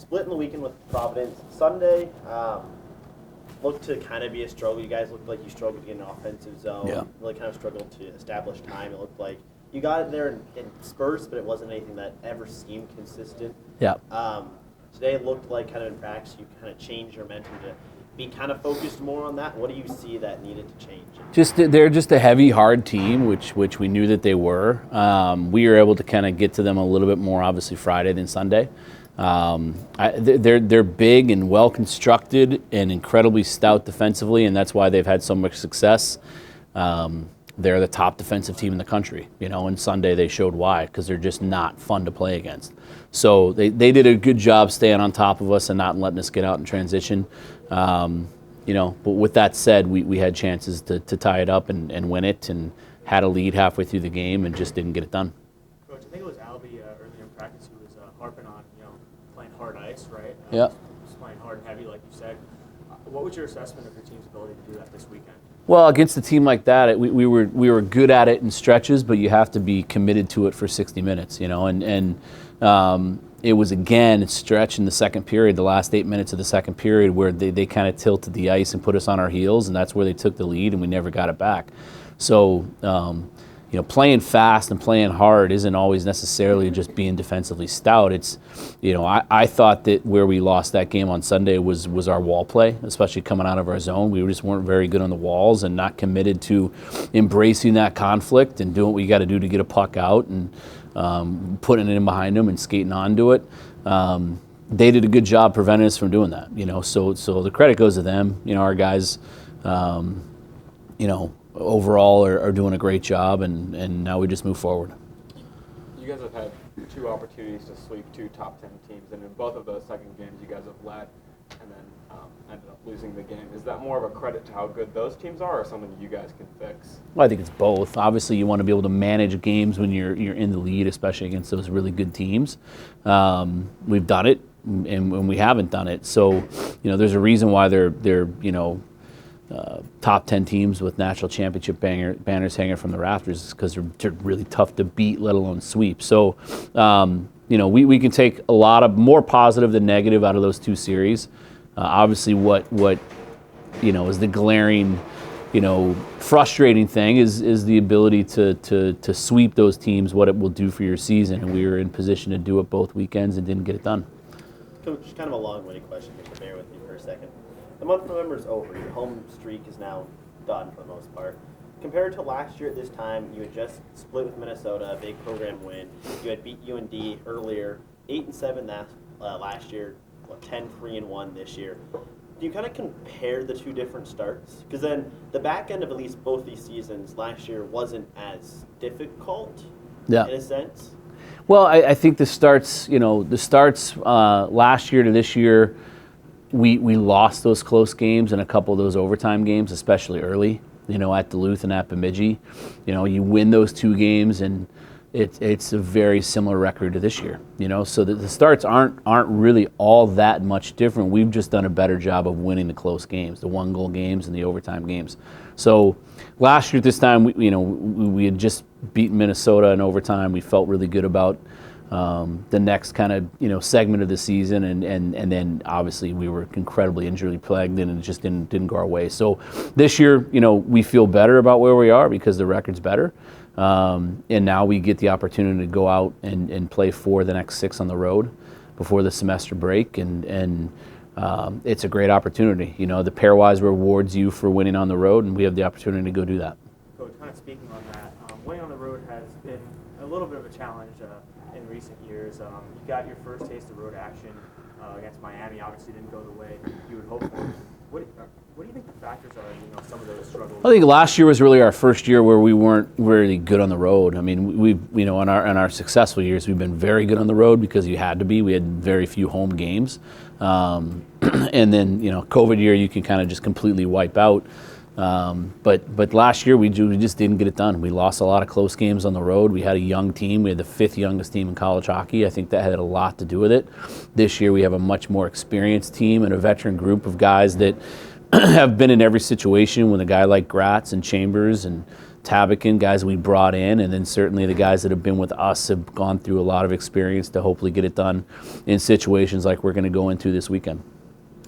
split in the weekend with Providence. Sunday looked to kind of be a struggle. You guys looked like you struggled to get an offensive zone. Yeah. Really kind of struggled to establish time. It looked like you got it there in spurts, but it wasn't anything that ever seemed consistent. Yeah. Today it looked like kind of in practice you kind of changed your momentum to be kind of focused more on that. What do you see that needed to change? They're just a heavy, hard team, which we knew that they were. We were able to kind of get to them a little bit more, obviously, Friday than Sunday. They're big and well constructed and incredibly stout defensively, and that's why they've had so much success. They're the top defensive team in the country, and Sunday they showed why, because they're just not fun to play against. So they did a good job staying on top of us and not letting us get out in transition. But with that said, we had chances to tie it up and win it, and had a lead halfway through the game and just didn't get it done. Coach, I think it was Albie earlier in practice who was harping on, playing hard ice, right? Yeah. Just playing hard and heavy, like you said. What was your assessment of your team's ability to do that this weekend? Well, against a team like that, we were good at it in stretches, but you have to be committed to it for 60 minutes, and it was again a stretch in the second period, the last 8 minutes of the second period, where they kind of tilted the ice and put us on our heels, and that's where they took the lead, and we never got it back. So, playing fast and playing hard isn't always necessarily just being defensively stout. It's, I thought that where we lost that game on Sunday was our wall play, especially coming out of our zone. We just weren't very good on the walls and not committed to embracing that conflict and doing what we got to do to get a puck out and putting it in behind them and skating onto it. They did a good job preventing us from doing that. So the credit goes to them. Our guys, overall are doing a great job, and now we just move forward. You guys have had 2 opportunities to sweep 2 top 10 teams, and in both of those second games you guys have led and then ended up losing the game. Is that more of a credit to how good those teams are, or something you guys can fix? Well, I think it's both. Obviously, you want to be able to manage games when you're in the lead, especially against those really good teams. We've done it, and we haven't done it. So, there's a reason why they're top 10 teams with national championship banners hanging from the rafters, because they're really tough to beat, let alone sweep. So, we can take a lot of more positive than negative out of those 2 series. Obviously, what is the glaring, frustrating thing is the ability to sweep those teams, what it will do for your season. And we were in position to do it both weekends and didn't get it done. Coach, kind of a long-winded question, but bear with me for a second. The month of November is over. Your home streak is now done for the most part. Compared to last year at this time, you had just split with Minnesota, a big program win. You had beat UND earlier, 8-7 last year, 10-3-1 this year. Do you kind of compare the 2 different starts? Because then the back end of at least both these seasons last year wasn't as difficult in a sense. Well, I think the starts last year to this year, we lost those close games and a couple of those overtime games, especially early, at Duluth and at Bemidji. You win those 2 games, and it's a very similar record to this year. So the starts aren't really all that much different. We've just done a better job of winning the close games, the 1-goal games and the overtime games. So last year at this time, we had just beaten Minnesota in overtime. We felt really good about the next kind of segment of the season, and then obviously we were incredibly injury plagued, and it just didn't go our way. So this year, we feel better about where we are because the record's better, and now we get the opportunity to go out and play 4 the next 6 on the road before the semester break, and it's a great opportunity. The pairwise rewards you for winning on the road, and we have the opportunity to go do that. Coach, kind of speaking on that, winning on the road has been a little bit of a challenge in recent years. You got your first taste of road action against Miami. Obviously didn't go the way you would hope for. What do you think the factors are, some of those struggles? I think last year was really our first year where we weren't really good on the road. I mean, we've in our successful years, we've been very good on the road because you had to be. We had very few home games. And then, COVID year, you can kind of just completely wipe out. But last year we just didn't get it done. We lost a lot of close games on the road. We had a young team. We had the 5th youngest team in college hockey. I think that had a lot to do with it. This year we have a much more experienced team and a veteran group of guys that have been in every situation with a guy like Gratz and Chambers and Tabakin, guys we brought in, and then certainly the guys that have been with us have gone through a lot of experience to hopefully get it done in situations like we're going to go into this weekend.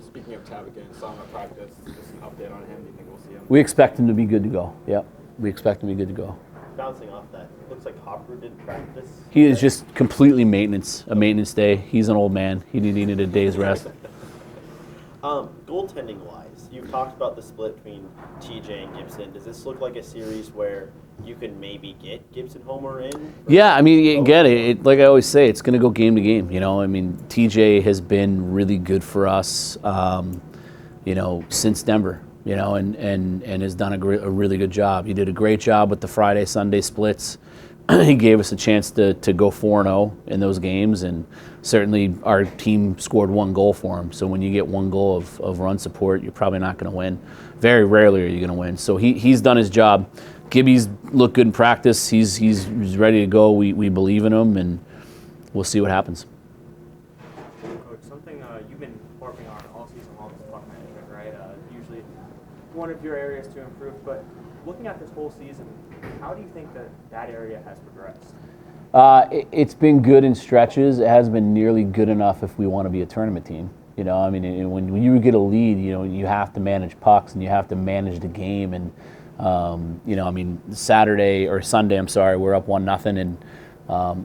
Speaking of Tabakin, saw him at practice. Just an update on him. Do you think we'll see him? We expect him to be good to go. Yep, we expect him to be good to go. Bouncing off that, looks like Hopper did practice. He is just completely a maintenance day. He's an old man. He needed a day's rest. Goaltending wise, you've talked about the split between TJ and Gibson. Does this look like a series where you can maybe get Gibson Homer in? Yeah, I mean, again, like I always say, it's going to go game to game. You know, I mean, TJ has been really good for us, you know, since Denver. You know, and has done a really good job. He did a great job with the Friday Sunday splits. He gave us a chance to go 4-0 in those games, and certainly our team scored 1 goal for him. So when you get 1 goal of run support, you're probably not going to win. Very rarely are you going to win. So he's done his job. Gibby's looked good in practice. He's ready to go. We believe in him, and we'll see what happens. Coach, something you've been harping on all season long is puck management, right? Usually one of your areas to improve, but looking at this whole season, how do you think that area has progressed? It's been good in stretches. It hasn't been nearly good enough if we want to be a tournament team. You know, I mean, when you get a lead, you know, you have to manage pucks and you have to manage the game. And you know, I mean, Sunday, we're up 1-0, and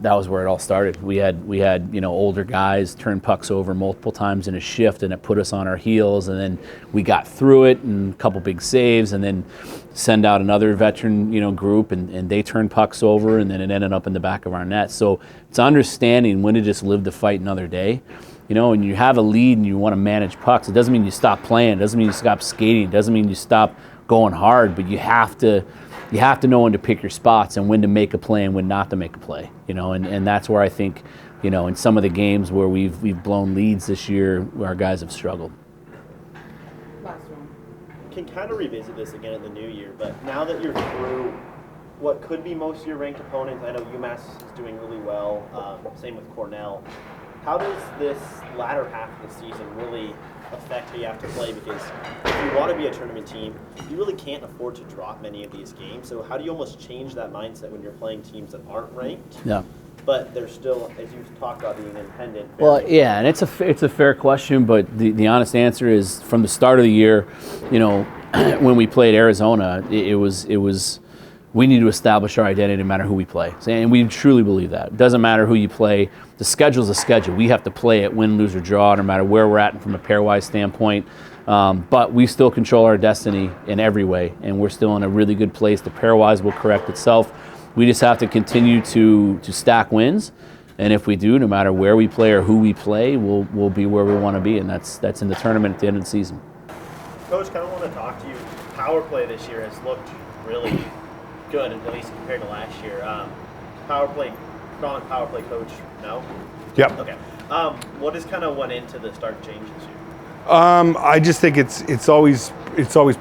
that was where it all started. We had you know, older guys turn pucks over multiple times in a shift, and it put us on our heels. And then we got through it, and a couple big saves, and then send out another veteran, you know, group, and they turned pucks over, and then it ended up in the back of our net. So it's understanding when to just live to fight another day. You know, and you have a lead and you want to manage pucks. It doesn't mean you stop playing. It doesn't mean you stop skating. It doesn't mean you stop going hard. But you have to know when to pick your spots and when to make a play and when not to make a play. You know, and that's where I think, you know, in some of the games where we've blown leads this year, where our guys have struggled. Last one. Can kind of revisit this again in the new year, but now that you're through what could be most of your ranked opponents, I know UMass is doing really well. Same with Cornell. How does this latter half of the season really affect how you have to play? Because if you want to be a tournament team, you really can't afford to drop many of these games. So how do you almost change that mindset when you're playing teams that aren't ranked? Yeah. But they're still, as you've talked about, being independent. Well, yeah, and it's a fair question, but the honest answer is from the start of the year, you know, when we played Arizona, it was we need to establish our identity no matter who we play. And we truly believe that. It doesn't matter who you play. The schedule's a schedule. We have to play it, win, lose, or draw, no matter where we're at from a pairwise standpoint. But we still control our destiny in every way, and we're still in a really good place. The pairwise will correct itself. We just have to continue to stack wins. And if we do, no matter where we play or who we play, we'll be where we want to be, and that's in the tournament at the end of the season. Coach, kind of want to talk to you. Power play this year has looked really good, at least compared to last year. Power play coach, no? Yep. Okay. What has kind of went into the start change this year? I just think it's always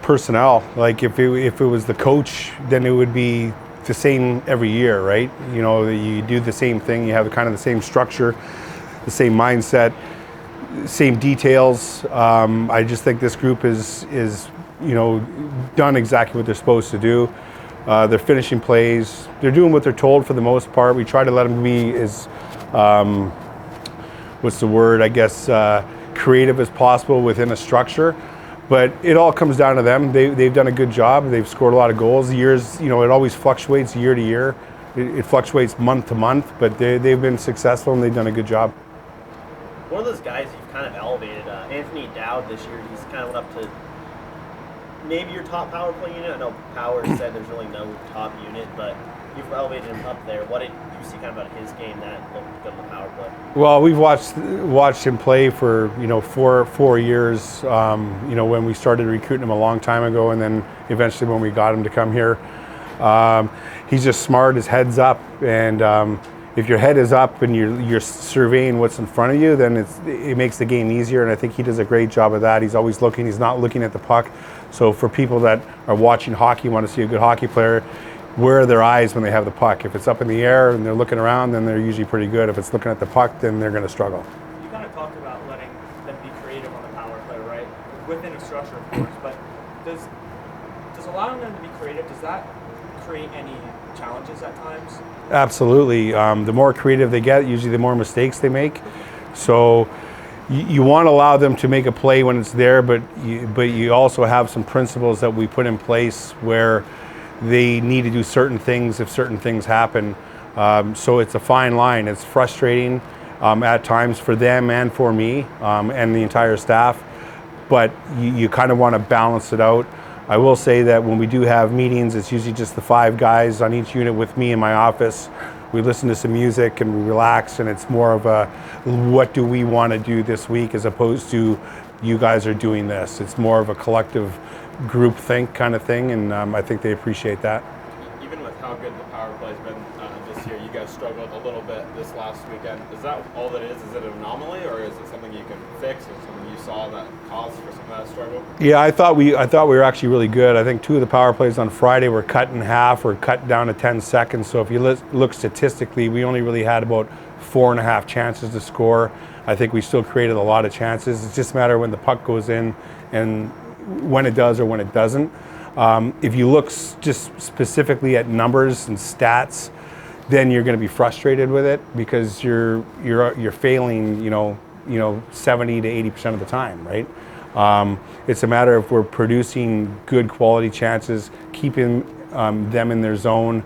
personnel. Like if it was the coach, then it would be the same every year, right? You know, you do the same thing. You have kind of the same structure, the same mindset, same details. I just think this group is you know, done exactly what they're supposed to do. They're finishing plays. They're doing what they're told for the most part. We try to let them be as, creative as possible within a structure. But it all comes down to them. They've done a good job. They've scored a lot of goals. Years, you know, it always fluctuates year to year. It fluctuates month to month, but they've been successful and they've done a good job. One of those guys you've kind of elevated, Anthony Dowd this year, he's kind of went up to maybe your top power play unit. I know Power said there's really no top unit, but you've elevated him up there. What did you see kind of about his game that looked good in the power play? Well, we've watched him play for, you know, four years. You know, when we started recruiting him a long time ago, and then eventually when we got him to come here. He's just smart. His head's up, and if your head is up and you're surveying what's in front of you, then it makes the game easier. And I think he does a great job of that. He's always looking. He's not looking at the puck. So for people that are watching hockey, want to see a good hockey player, where are their eyes when they have the puck? If it's up in the air and they're looking around, then they're usually pretty good. If it's looking at the puck, then they're going to struggle. You kind of talked about letting them be creative on the power play, right? Within a structure, of course, but does allowing them to be creative, does that create any challenges at times? Absolutely. The more creative they get, usually the more mistakes they make. So you want to allow them to make a play when it's there, but you also have some principles that we put in place where they need to do certain things if certain things happen. So it's a fine line. It's frustrating at times for them and for me and the entire staff, but you kind of want to balance it out. I will say that when we do have meetings, it's usually just the 5 guys on each unit with me in my office. We listen to some music and we relax, and it's more of a what do we want to do this week as opposed to you guys are doing this. It's more of a collective group think kind of thing, and I think they appreciate that. Even with how good the power play's been this year, you guys struggled a little bit this last weekend. Is that all that is? Is it an anomaly, or is it something you can fix, or something you saw that caused for some of that struggle? Yeah, I thought we were actually really good. I think 2 of the power plays on Friday were cut in half or cut down to 10 seconds. So if you look statistically, we only really had about 4.5 chances to score. I think we still created a lot of chances. It's just a matter of when the puck goes in and when it does or when it doesn't. If you look just specifically at numbers and stats, then you're going to be frustrated with it because you're failing, 70 to 80% of the time, right? It's a matter of we're producing good quality chances, keeping them in their zone.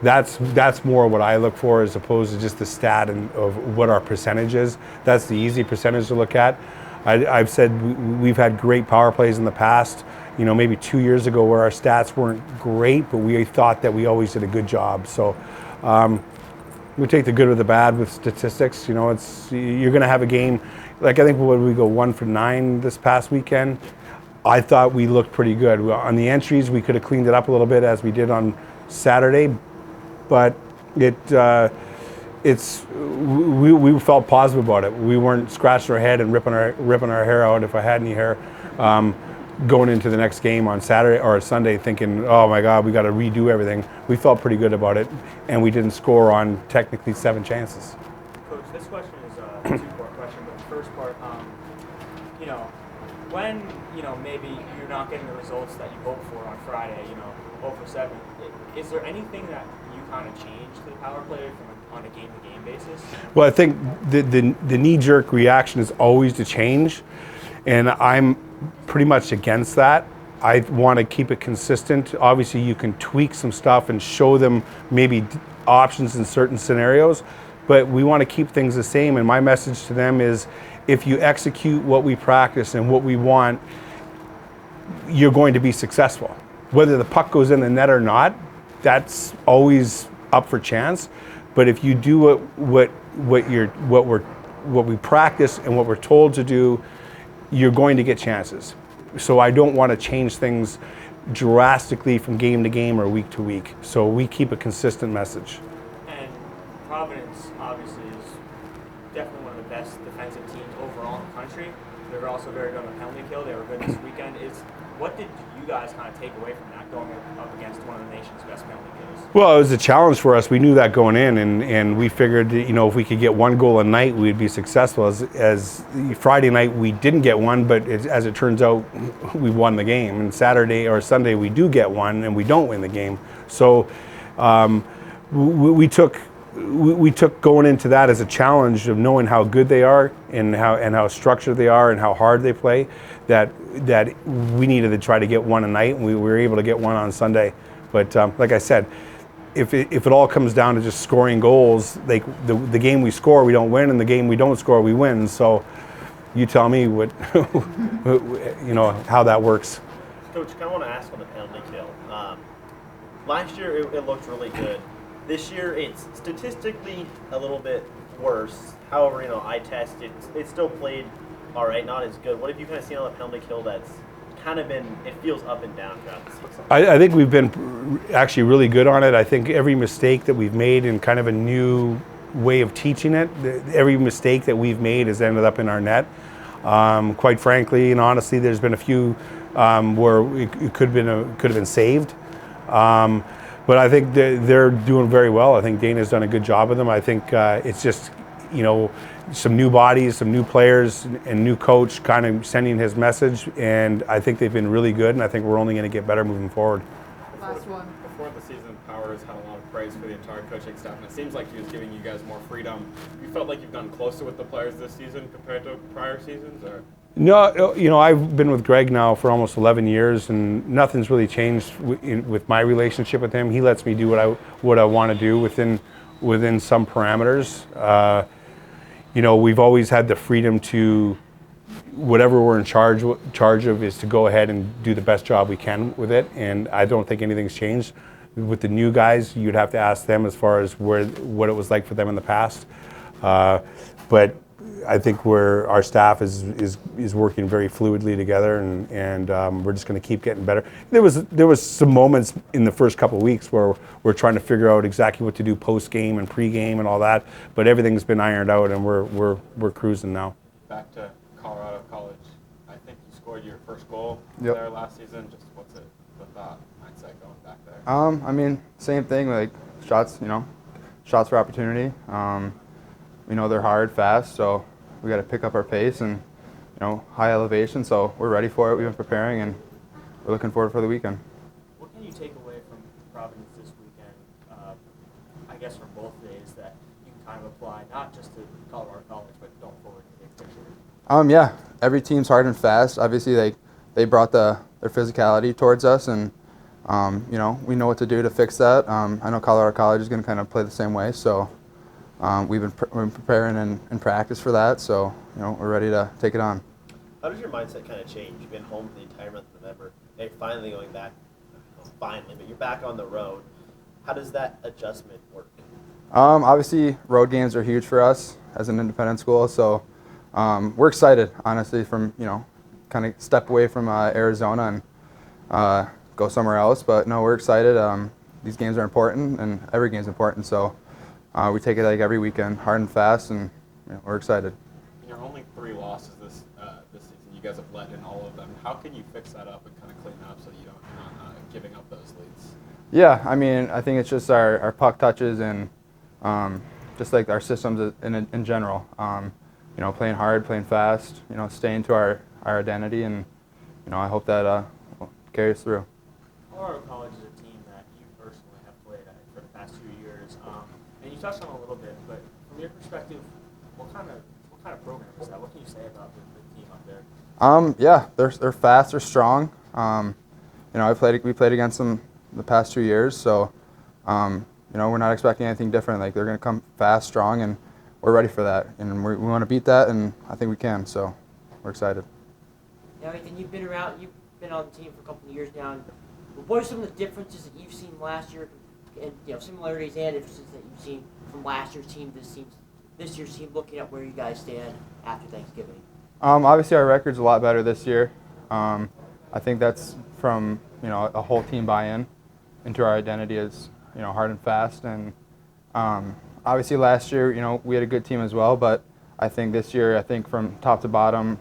That's more what I look for as opposed to just the stat of what our percentage is. That's the easy percentage to look at. I've said we've had great power plays in the past, maybe 2 years ago where our stats weren't great, but we thought that we always did a good job. So we take the good with the bad with statistics. You're going to have a game. Like I think when we go 1 for 9 this past weekend, I thought we looked pretty good. On the entries, we could have cleaned it up a little bit as we did on Saturday, but we felt positive about it. We weren't scratching our head and ripping our hair out, if I had any hair, going into the next game on Saturday or Sunday thinking, oh my God, we got to redo everything. We felt pretty good about it, and we didn't score on technically 7 chances. Coach, this question is a 2-part question, but the first part, when, maybe you're not getting the results that you hoped for on Friday, 0 for 7, is there anything that you kind of change to the power play on a game-to-game basis? Well, I think the knee-jerk reaction is always to change, and I'm pretty much against that. I want to keep it consistent. Obviously, you can tweak some stuff and show them maybe options in certain scenarios, but we want to keep things the same. And my message to them is, if you execute what we practice and what we want, you're going to be successful. Whether the puck goes in the net or not, that's always up for chance. But if you do what we practice and what we're told to do, you're going to get chances. So I don't want to change things drastically from game to game or week to week. So we keep a consistent message. And Providence obviously is definitely one of the best defensive teams overall in the country. They're also very good on the penalty kill. They were good this weekend. What did you guys kind of take away from that, going up against one of the nation's best penalty kills? Well, it was a challenge for us. We knew that going in, and we figured, if we could get 1 goal a night, we'd be successful. As Friday night, we didn't get one, but as it turns out, we won the game. And Saturday or Sunday, we do get one, and we don't win the game. So we took going into that as a challenge of knowing how good they are and how structured they are and how hard they play, that we needed to try to get one a night, and we were able to get one on Sunday. But like I said, if it all comes down to just scoring goals, the game we score, we don't win, and the game we don't score, we win. So you tell me what how that works. Coach, I kind of want to ask on the penalty kill. Last year it looked really good. This year it's statistically a little bit worse. However, eye test, it still played all right, not as good. What have you kind of seen on the penalty kill that's kind of been, it feels up and down throughout the season? I think we've been actually really good on it. I think every mistake that we've made in kind of a new way of teaching it, every mistake that we've made has ended up in our net. Quite frankly and honestly, there's been a few where it could have been saved. But I think they're doing very well. I think Dana's done a good job with them. I think it's just, some new bodies, some new players, and new coach kind of sending his message. And I think they've been really good, and I think we're only going to get better moving forward. Last one. has had a lot of praise for the entire coaching staff, and it seems like he was giving you guys more freedom. You felt like you've done closer with the players this season compared to prior seasons, or? No, I've been with Greg now for almost 11 years, and nothing's really changed with my relationship with him. He lets me do what I want to do within some parameters. We've always had the freedom to, whatever we're in charge of, is to go ahead and do the best job we can with it. And I don't think anything's changed. With the new guys, you'd have to ask them as far as what it was like for them in the past. But I think our staff is working very fluidly together, and we're just going to keep getting better. There was some moments in the first couple of weeks where we're trying to figure out exactly what to do post game and pre game and all that, but everything's been ironed out, and we're cruising now. Back to Colorado College, I think you scored your first goal Yep. there last season. Just what's the thought mindset going back there? I mean, same thing, like shots for opportunity. We know they're hard, fast, so we got to pick up our pace and, high elevation. So we're ready for it. We've been preparing, and we're looking forward for the weekend. What can you take away from Providence this weekend, I guess from both days, that you can kind of apply not just to Colorado College, but going forward in the big picture? Yeah, every team's hard and fast. Obviously, they brought their physicality towards us, and we know what to do to fix that. I know Colorado College is going to kind of play the same way, so we've been preparing in practice for that. So we're ready to take it on. How does your mindset kind of change? You've been home for the entire month of November. Now you're finally going back. Finally, but you're back on the road. How does that adjustment work? Obviously, road games are huge for us as an independent school, so we're excited, honestly, from, kind of step away from Arizona and go somewhere else. But no, we're excited. These games are important, and every game's important, so we take it like every weekend, hard and fast, and we're excited. You're only 3 losses this season. You guys have led in all of them. How can you fix that up and kind of clean that up so you're not giving up those leads? Yeah, I mean, I think it's just our puck touches and just like our systems in general. Playing hard, playing fast, staying to our identity, and I hope that will carry us through. Colorado College is a team that you personally have played at for the past 2 years, and you touched on it a little bit. But from your perspective, what kind of program is that? What can you say about the team up there? Yeah, they're fast, they're strong. We played against them the past 2 years, so we're not expecting anything different. Like, they're going to come fast, strong, and we're ready for that. And we want to beat that, and I think we can. So we're excited. Now, Ethan, you've been on the team for a couple of years now. What are some of the differences that you've seen last year, and similarities and differences that you've seen from last year's team to this year's team, looking at where you guys stand after Thanksgiving? Obviously, our record's a lot better this year. I think that's from a whole team buy-in into our identity as hard and fast. And obviously, last year we had a good team as well. But I think this year, from top to bottom,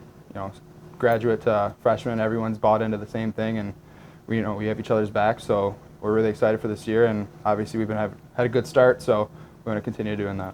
graduate to freshman, everyone's bought into the same thing, and we have each other's back. So we're really excited for this year. And obviously, we've had a good start. So we're going to continue doing that.